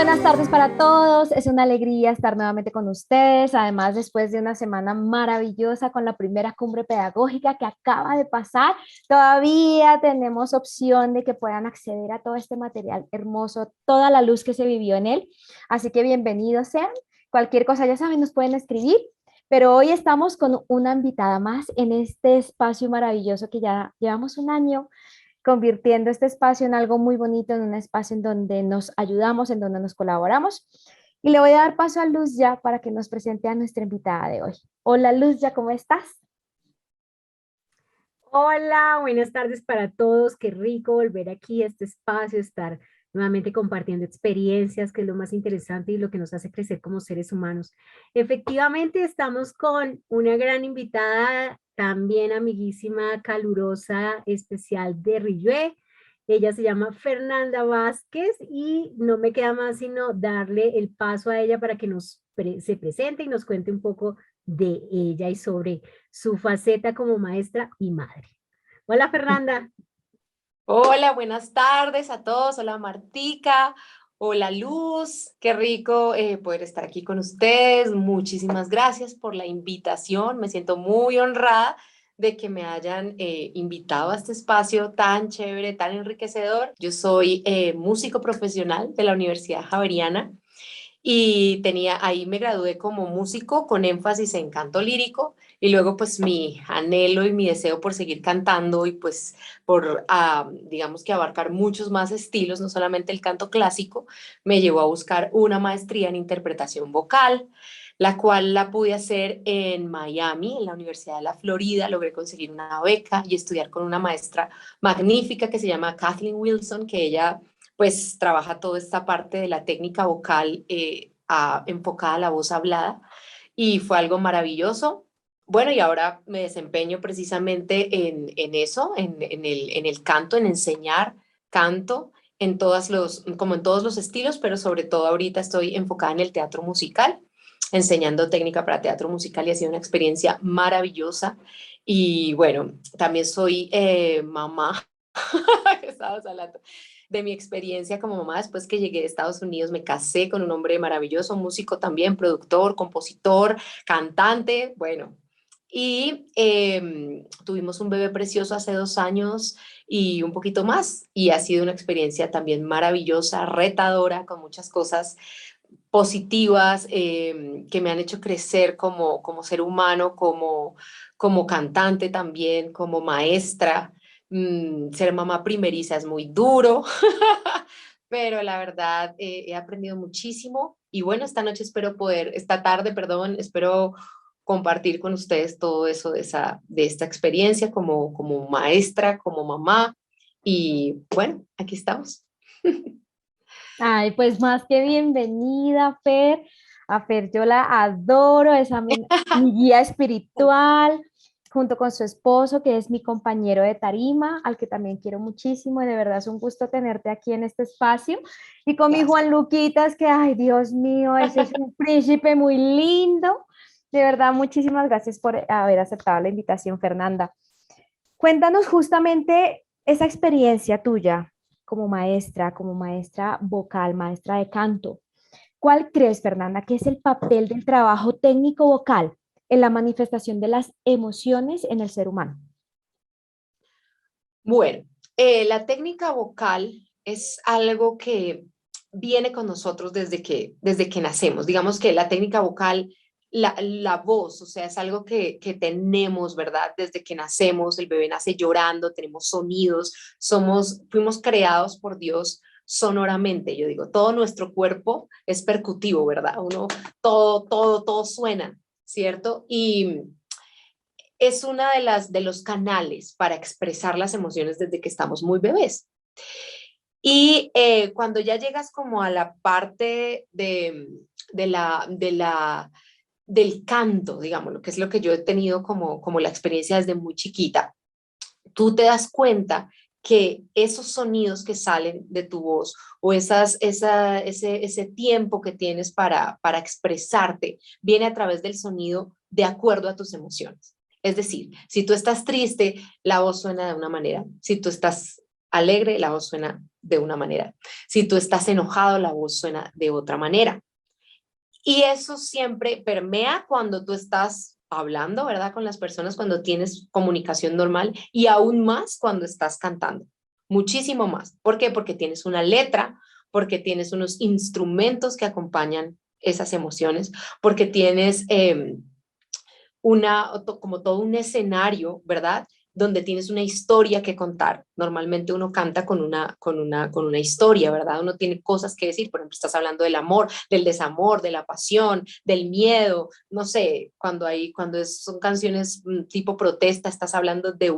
buenas tardes para todos. Es una alegría estar nuevamente con ustedes. Además, después de una semana maravillosa con la primera cumbre pedagógica que acaba de pasar, todavía tenemos opción de que puedan acceder a todo este material hermoso, toda la luz que se vivió en él. Así que bienvenidos sean. Cualquier cosa, ya saben, nos pueden escribir. Pero hoy estamos con una invitada más en este espacio maravilloso que ya llevamos un año convirtiendo este espacio en algo muy bonito, en un espacio en donde nos ayudamos, en donde nos colaboramos. Y le voy a dar paso a Luz ya para que nos presente a nuestra invitada de hoy. Hola Luz, ya, ¿cómo estás? Hola, buenas tardes para todos. Qué rico volver aquí a este espacio, estar nuevamente compartiendo experiencias, que es lo más interesante y lo que nos hace crecer como seres humanos. Efectivamente, estamos con una gran invitada, también amiguísima, calurosa, especial de Rillué. Ella se llama Fernanda Vázquez y no me queda más sino darle el paso a ella para que se presente y nos cuente un poco de ella y sobre su faceta como maestra y madre. Hola Fernanda. Hola, buenas tardes a todos. Hola Martica. Hola Luz. Qué rico poder estar aquí con ustedes. Muchísimas gracias por la invitación. Me siento muy honrada de que me hayan invitado a este espacio tan chévere, tan enriquecedor. Yo soy músico profesional de la Universidad Javeriana y ahí me gradué como músico con énfasis en canto lírico y luego pues mi anhelo y mi deseo por seguir cantando y pues por digamos que abarcar muchos más estilos, no solamente el canto clásico, me llevó a buscar una maestría en interpretación vocal, la cual la pude hacer en Miami, en la Universidad de la Florida. Logré conseguir una beca y estudiar con una maestra magnífica que se llama Kathleen Wilson, que ella pues trabaja toda esta parte de la técnica vocal enfocada a la voz hablada y fue algo maravilloso. Bueno, y ahora me desempeño precisamente en eso, en el canto, en enseñar canto como en todos los estilos, pero sobre todo ahorita estoy enfocada en el teatro musical, enseñando técnica para teatro musical y ha sido una experiencia maravillosa. Y bueno, también soy mamá, estabas hablando de mi experiencia como mamá después que llegué de Estados Unidos. Me casé con un hombre maravilloso, músico también, productor, compositor, cantante, bueno. Y tuvimos un bebé precioso hace 2 años y un poquito más. Y ha sido una experiencia también maravillosa, retadora, con muchas cosas positivas que me han hecho crecer como ser humano, como cantante también, como maestra. Ser mamá primeriza es muy duro, pero la verdad he aprendido muchísimo y bueno, esta tarde, perdón, espero compartir con ustedes todo eso de esta experiencia como maestra, como mamá y bueno, aquí estamos. Ay, pues más que bienvenida, Fer. A Fer yo la adoro, es mi guía espiritual, junto con su esposo, que es mi compañero de tarima, al que también quiero muchísimo, y de verdad es un gusto tenerte aquí en este espacio. Y con mi Gracias. Juan Luquitas, que, ay, Dios mío, ese es un príncipe muy lindo. De verdad, muchísimas gracias por haber aceptado la invitación, Fernanda. Cuéntanos justamente esa experiencia tuya como maestra vocal, maestra de canto. ¿Cuál crees, Fernanda, que es el papel del trabajo técnico vocal en la manifestación de las emociones en el ser humano? Bueno, la técnica vocal es algo que viene con nosotros desde que nacemos. Digamos que la técnica vocal, la voz, o sea, es algo que tenemos, ¿verdad? Desde que nacemos, el bebé nace llorando, tenemos sonidos, fuimos creados por Dios sonoramente. Yo digo, todo nuestro cuerpo es percutivo, ¿verdad? Todo suena, ¿cierto? Y es una de los canales para expresar las emociones desde que estamos muy bebés. Y cuando ya llegas como a la parte del canto, digamos, lo que es lo que yo he tenido como la experiencia desde muy chiquita, tú te das cuenta que esos sonidos que salen de tu voz o ese tiempo que tienes para expresarte viene a través del sonido de acuerdo a tus emociones. Es decir, si tú estás triste, la voz suena de una manera. Si tú estás alegre, la voz suena de una manera. Si tú estás enojado, la voz suena de otra manera. Y eso siempre permea cuando tú estás hablando, ¿verdad? Con las personas, cuando tienes comunicación normal y aún más cuando estás cantando. Muchísimo más. ¿Por qué? Porque tienes una letra, porque tienes unos instrumentos que acompañan esas emociones, porque tienes como todo un escenario, ¿verdad? Donde tienes una historia que contar. Normalmente uno canta con una historia, ¿verdad? Uno tiene cosas que decir, por ejemplo, estás hablando del amor, del desamor, de la pasión, del miedo, no sé, son canciones tipo protesta, estás hablando de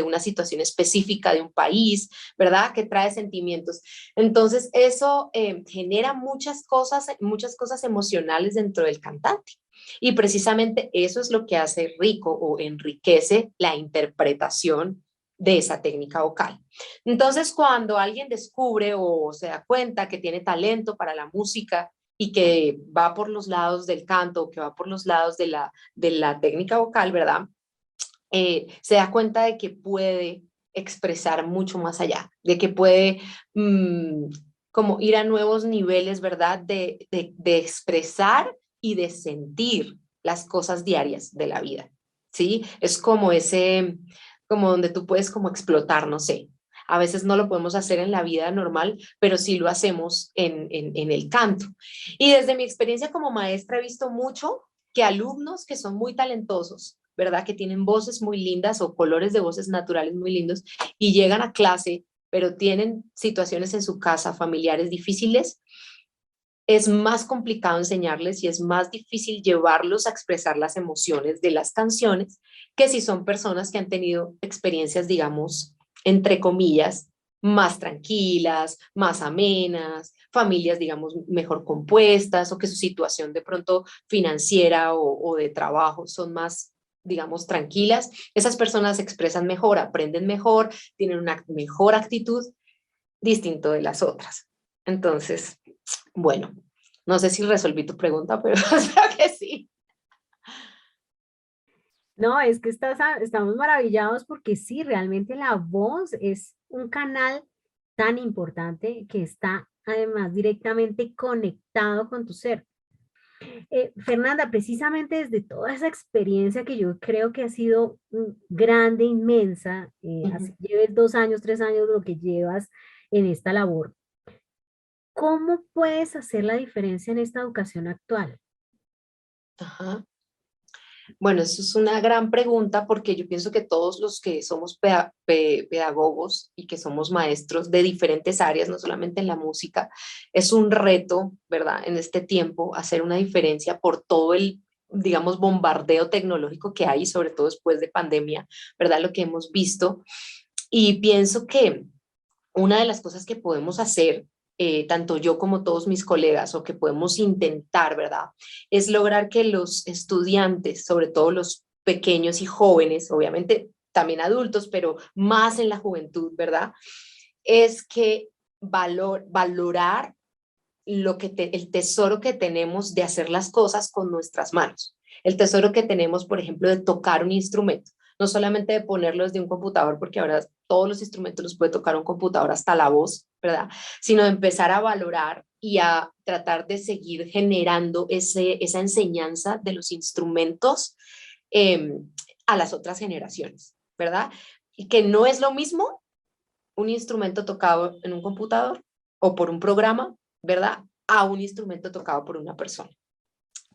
una situación específica de un país, ¿verdad? Que trae sentimientos. Entonces, eso genera muchas cosas emocionales dentro del cantante. Y precisamente eso es lo que hace rico o enriquece la interpretación de esa técnica vocal. Entonces, cuando alguien descubre o se da cuenta que tiene talento para la música y que va por los lados del canto, que va por los lados de la técnica vocal, ¿verdad? Se da cuenta de que puede expresar mucho más allá, de que puede como ir a nuevos niveles, ¿verdad? De expresar y de sentir las cosas diarias de la vida, ¿sí? Es como donde tú puedes como explotar, no sé. A veces no lo podemos hacer en la vida normal, pero sí lo hacemos en el canto. Y desde mi experiencia como maestra he visto mucho que alumnos que son muy talentosos, ¿verdad? Que tienen voces muy lindas o colores de voces naturales muy lindos y llegan a clase, pero tienen situaciones en su casa, familiares difíciles, es más complicado enseñarles y es más difícil llevarlos a expresar las emociones de las canciones que si son personas que han tenido experiencias, digamos, entre comillas, más tranquilas, más amenas, familias, digamos, mejor compuestas o que su situación de pronto financiera o de trabajo son más, digamos, tranquilas. Esas personas se expresan mejor, aprenden mejor, tienen una mejor actitud distinto de las otras. Entonces, bueno, no sé si resolví tu pregunta, pero creo que sí. No, es que estamos maravillados porque sí, realmente la voz es un canal tan importante que está además directamente conectado con tu ser. Fernanda, precisamente desde toda esa experiencia que yo creo que ha sido grande, inmensa, así lleves 2 años, 3 años lo que llevas en esta labor, ¿cómo puedes hacer la diferencia en esta educación actual? Ajá. Bueno, eso es una gran pregunta porque yo pienso que todos los que somos pedagogos y que somos maestros de diferentes áreas, no solamente en la música, es un reto, ¿verdad? En este tiempo, hacer una diferencia por todo el, digamos, bombardeo tecnológico que hay, sobre todo después de pandemia, ¿verdad? Lo que hemos visto. Y pienso que una de las cosas que podemos hacer, tanto yo como todos mis colegas, o que podemos intentar, ¿verdad? Es lograr que los estudiantes, sobre todo los pequeños y jóvenes, obviamente también adultos, pero más en la juventud, ¿verdad? Es que valorar el tesoro que tenemos de hacer las cosas con nuestras manos. El tesoro que tenemos, por ejemplo, de tocar un instrumento, no solamente de ponerlo desde un computador, porque ahora todos los instrumentos los puede tocar un computador, hasta la voz, ¿verdad? Sino de empezar a valorar y a tratar de seguir generando esa enseñanza de los instrumentos eh, a las otras generaciones, ¿verdad? Y que no es lo mismo un instrumento tocado en un computador o por un programa, ¿verdad? A un instrumento tocado por una persona,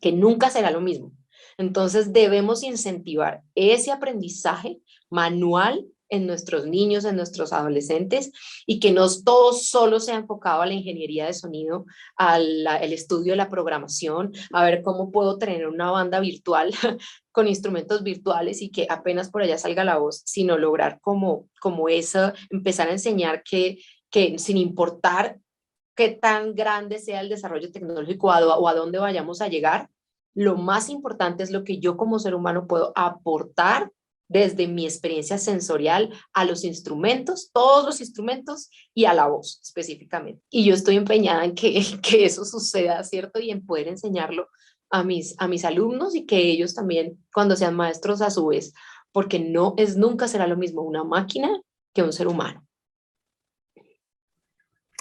que nunca será lo mismo. Entonces debemos incentivar ese aprendizaje manual en nuestros niños, en nuestros adolescentes, y que no todo solo sea enfocado a la ingeniería de sonido, al estudio de la programación, a ver cómo puedo tener una banda virtual con instrumentos virtuales y que apenas por allá salga la voz, sino lograr como eso, empezar a enseñar que sin importar qué tan grande sea el desarrollo tecnológico o a dónde vayamos a llegar, lo más importante es lo que yo como ser humano puedo aportar desde mi experiencia sensorial a los instrumentos, todos los instrumentos y a la voz específicamente. Y yo estoy empeñada en que eso suceda, ¿cierto? Y en poder enseñarlo a mis alumnos y que ellos también, cuando sean maestros a su vez, porque nunca será lo mismo una máquina que un ser humano.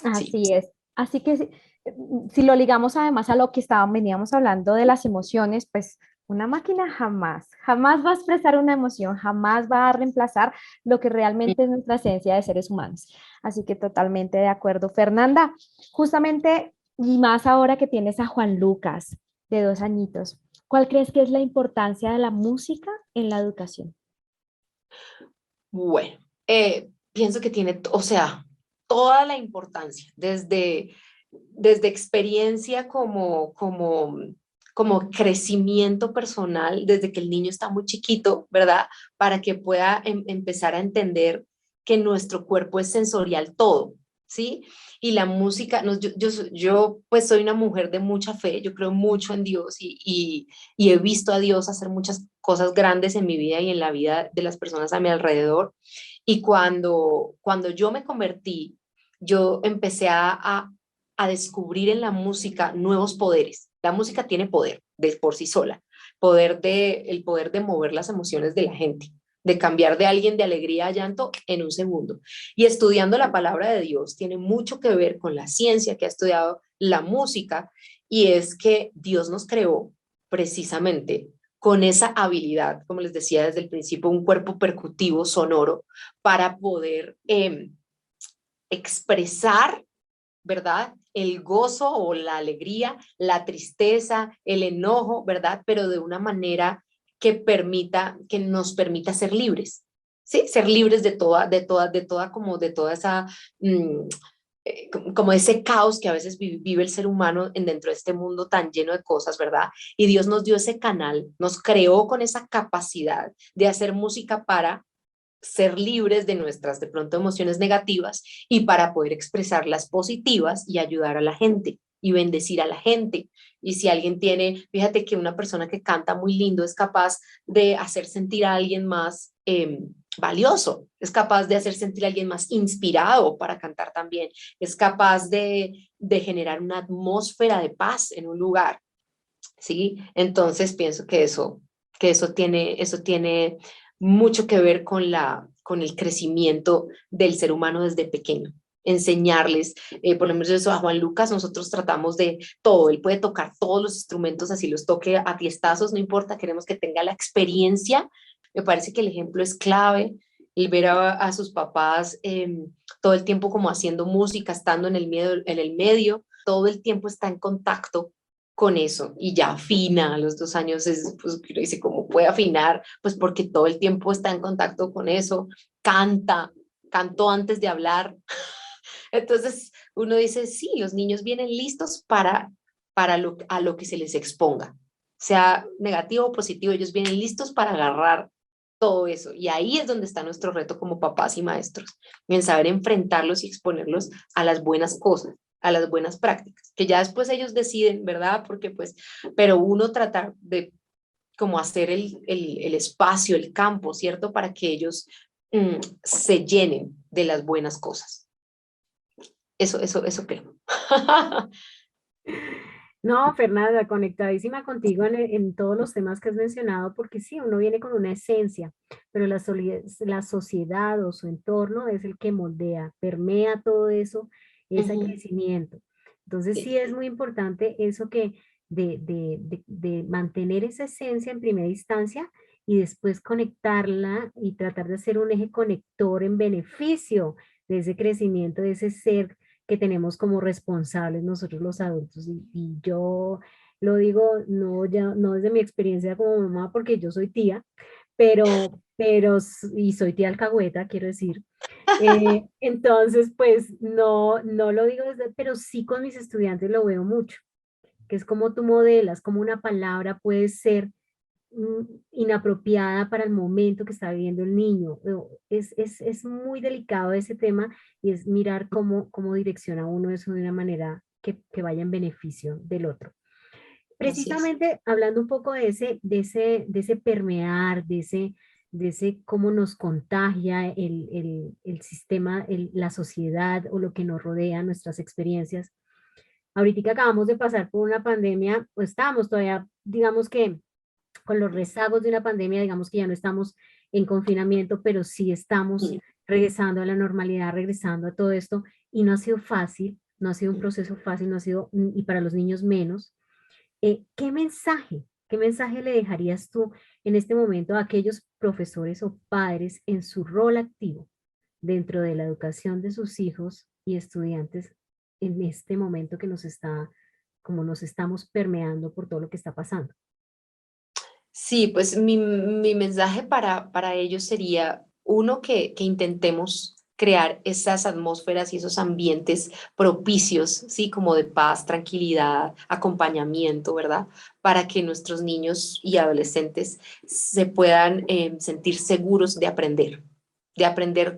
Sí. Así es. Así que si lo ligamos además a lo que veníamos hablando de las emociones, pues una máquina jamás, jamás va a expresar una emoción, jamás va a reemplazar lo que realmente es nuestra esencia de seres humanos. Así que totalmente de acuerdo. Fernanda, justamente, y más ahora que tienes a Juan Lucas, de 2 añitos, ¿cuál crees que es la importancia de la música en la educación? Bueno, pienso que tiene, o sea, toda la importancia, desde experiencia como crecimiento personal, desde que el niño está muy chiquito, ¿verdad? Para que pueda empezar a entender que nuestro cuerpo es sensorial todo, ¿sí? Y la música, no, yo pues soy una mujer de mucha fe, yo creo mucho en Dios y he visto a Dios hacer muchas cosas grandes en mi vida y en la vida de las personas a mi alrededor. Y cuando yo me convertí, yo empecé a descubrir en la música nuevos poderes. La música tiene poder de por sí sola, el poder de mover las emociones de la gente, de cambiar de alguien de alegría a llanto en un segundo. Y estudiando la palabra de Dios tiene mucho que ver con la ciencia que ha estudiado la música, y es que Dios nos creó precisamente con esa habilidad, como les decía desde el principio, un cuerpo percutivo, sonoro, para poder expresar, ¿verdad? El gozo o la alegría, la tristeza, el enojo, ¿verdad? Pero de una manera que nos permita ser libres, ¿sí? Ser libres de toda esa, mm, como ese caos que a veces vive el ser humano dentro de este mundo tan lleno de cosas, ¿verdad? Y Dios nos dio ese canal, nos creó con esa capacidad de hacer música para ser libres de nuestras de pronto emociones negativas y para poder expresar las positivas y ayudar a la gente y bendecir a la gente. Y si alguien tiene, fíjate que una persona que canta muy lindo es capaz de hacer sentir a alguien más valioso, es capaz de hacer sentir a alguien más inspirado para cantar también, es capaz de generar una atmósfera de paz en un lugar, ¿sí? Entonces pienso que eso tiene mucho que ver con el crecimiento del ser humano desde pequeño. Enseñarles, por lo menos eso a Juan Lucas, nosotros tratamos de todo, él puede tocar todos los instrumentos, así los toque a tiestazos, no importa, queremos que tenga la experiencia. Me parece que el ejemplo es clave, el ver a sus papás todo el tiempo como haciendo música, estando en el medio, todo el tiempo está en contacto con eso y ya afina a los 2 años, pues uno dice, ¿cómo puede afinar? Pues porque todo el tiempo está en contacto con eso, cantó antes de hablar. Entonces uno dice, sí, los niños vienen listos a lo que se les exponga, sea negativo o positivo, ellos vienen listos para agarrar todo eso. Y ahí es donde está nuestro reto como papás y maestros, en saber enfrentarlos y exponerlos a las buenas cosas, a las buenas prácticas, que ya después ellos deciden, ¿verdad? Porque pues, pero uno tratar de como hacer el espacio, el campo, ¿cierto? Para que ellos se llenen de las buenas cosas. Eso creo. No, Fernanda, conectadísima contigo en todos los temas que has mencionado, porque sí, uno viene con una esencia, pero la sociedad o su entorno es el que moldea, permea todo eso, ese Ujú. crecimiento. Entonces sí Sí, es muy importante eso que de mantener esa esencia en primera instancia y después conectarla y tratar de hacer un eje conector en beneficio de ese crecimiento, de ese ser que tenemos como responsables nosotros los adultos. Y yo lo digo no, ya, no desde mi experiencia como mamá, porque yo soy tía, y soy tía alcahueta, quiero decir. Entonces, pues no lo digo desde, pero sí con mis estudiantes lo veo mucho, que es como tú modelas, como una palabra puede ser inapropiada para el momento que está viviendo el niño. Es muy delicado ese tema y es mirar cómo direcciona uno eso de una manera que vaya en beneficio del otro. así es. Precisamente hablando un poco de ese permear, de ese cómo nos contagia el sistema, la sociedad o lo que nos rodea, nuestras experiencias. Ahorita acabamos de pasar por una pandemia, pues estábamos todavía, digamos que con los rezagos de una pandemia, digamos que ya no estamos en confinamiento, pero sí estamos regresando a la normalidad, regresando a todo esto, y no ha sido fácil, no ha sido un proceso fácil, no ha sido, y para los niños menos. Qué mensaje le dejarías tú en este momento a aquellos profesores o padres en su rol activo dentro de la educación de sus hijos y estudiantes en este momento que nos está, como nos estamos permeando por todo lo que está pasando? Sí, pues mi mensaje para ellos sería, uno, que intentemos crear esas atmósferas y esos ambientes propicios, ¿sí? Como de paz, tranquilidad, acompañamiento, ¿verdad? Para que nuestros niños y adolescentes se puedan sentir seguros de aprender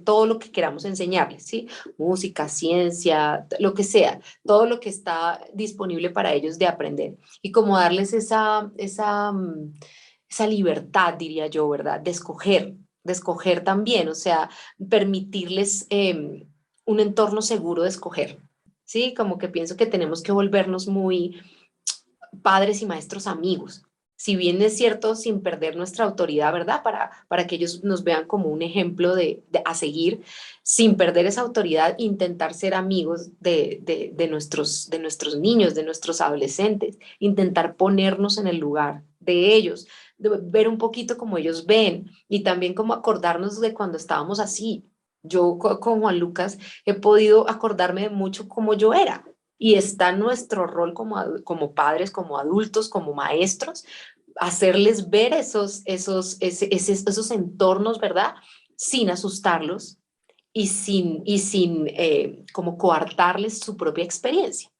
todo lo que queramos enseñarles, ¿sí? Música, ciencia, lo que sea, todo lo que está disponible para ellos de aprender. Y como darles esa libertad, diría yo, ¿verdad? De escoger también, o sea, permitirles un entorno seguro de escoger, ¿sí? Como que pienso que tenemos que volvernos muy padres y maestros amigos. Si bien es cierto, sin perder nuestra autoridad, ¿verdad? Para que ellos nos vean como un ejemplo a seguir, sin perder esa autoridad, intentar ser amigos de nuestros niños, de nuestros adolescentes, intentar ponernos en el lugar de ellos, de ver un poquito como ellos ven y también como acordarnos de cuando estábamos así. Yo con Juan Lucas he podido acordarme de mucho como yo era, y está nuestro rol como padres, como adultos, como maestros, hacerles ver esos entornos, ¿verdad? Sin asustarlos y sin como coartarles su propia experiencia.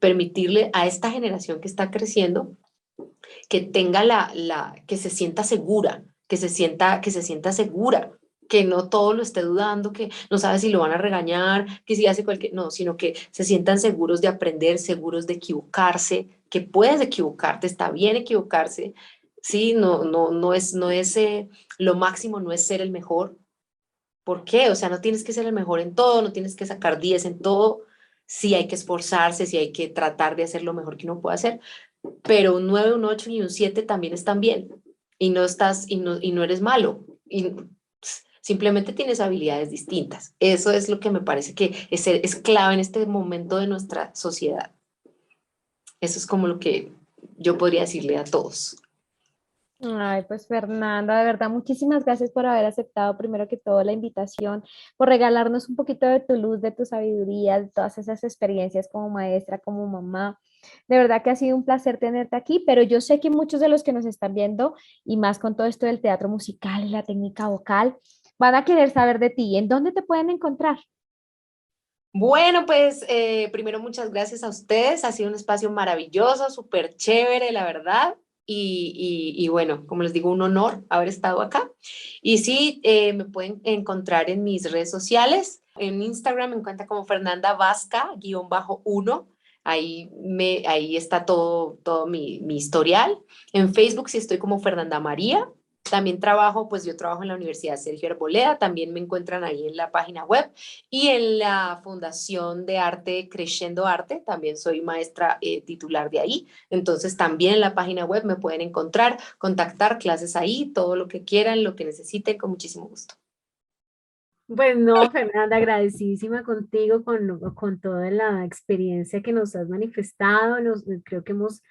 Permitirle a esta generación que está creciendo que tenga que se sienta segura, que se sienta segura, que no todo lo esté dudando, que no sabe si lo van a regañar, que si hace cualquier, no, sino que se sientan seguros de aprender, seguros de equivocarse, que puedes equivocarte, está bien equivocarse, sí, no es lo máximo, no es ser el mejor. ¿Por qué? O sea, no tienes que ser el mejor en todo, no tienes que sacar 10 en todo, sí hay que esforzarse, sí hay que tratar de hacer lo mejor que uno puede hacer, pero un 9, un 8 y un 7 también están bien. Y no eres malo. Simplemente tienes habilidades distintas. Eso es lo que me parece que es clave en este momento de nuestra sociedad. Eso es como lo que yo podría decirle a todos. Ay, pues Fernanda, de verdad, muchísimas gracias por haber aceptado primero que todo la invitación, por regalarnos un poquito de tu luz, de tu sabiduría, de todas esas experiencias como maestra, como mamá. De verdad que ha sido un placer tenerte aquí, pero yo sé que muchos de los que nos están viendo, y más con todo esto del teatro musical y la técnica vocal, van a querer saber de ti. ¿En dónde te pueden encontrar? Bueno, pues primero muchas gracias a ustedes. Ha sido un espacio maravilloso, súper chévere, la verdad. Y bueno, como les digo, un honor haber estado acá. Y sí, me pueden encontrar en mis redes sociales. En Instagram me encuentra como Fernanda Vasca, _1. Ahí está todo mi historial. En Facebook sí estoy como Fernanda María. También yo trabajo en la Universidad Sergio Arboleda, también me encuentran ahí en la página web. Y en la Fundación de Arte Creciendo Arte, también soy maestra titular de ahí. Entonces también en la página web me pueden encontrar, contactar clases ahí, todo lo que quieran, lo que necesiten, con muchísimo gusto. Pues no, Fernanda, agradecidísima contigo con toda la experiencia que nos has manifestado. Creo que hemos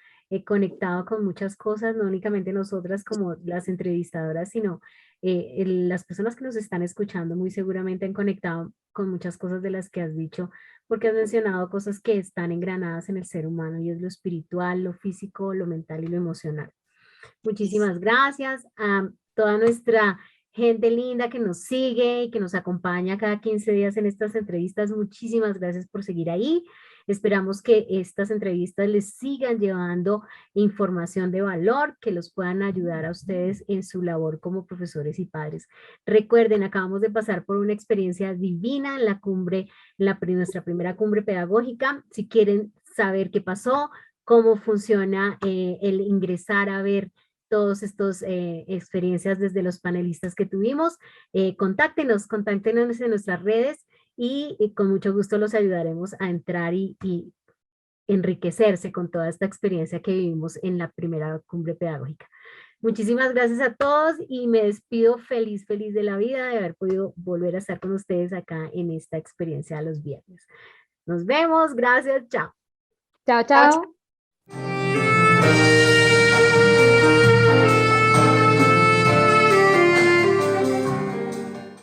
conectado con muchas cosas, no únicamente nosotras como las entrevistadoras, sino las personas que nos están escuchando muy seguramente han conectado con muchas cosas de las que has dicho, porque has mencionado cosas que están engranadas en el ser humano y es lo espiritual, lo físico, lo mental y lo emocional. Muchísimas gracias a toda nuestra gente linda que nos sigue y que nos acompaña cada 15 días en estas entrevistas. Muchísimas gracias por seguir ahí. Esperamos que estas entrevistas les sigan llevando información de valor, que los puedan ayudar a ustedes en su labor como profesores y padres. Recuerden, acabamos de pasar por una experiencia divina en la cumbre, nuestra primera cumbre pedagógica. Si quieren saber qué pasó, cómo funciona el ingresar a ver todas estas experiencias desde los panelistas que tuvimos. Contáctenos en nuestras redes y con mucho gusto los ayudaremos a entrar y enriquecerse con toda esta experiencia que vivimos en la primera cumbre pedagógica. Muchísimas gracias a todos y me despido feliz, feliz de la vida de haber podido volver a estar con ustedes acá en esta experiencia de los viernes. Nos vemos, gracias, chao. Chao, Chao, chao.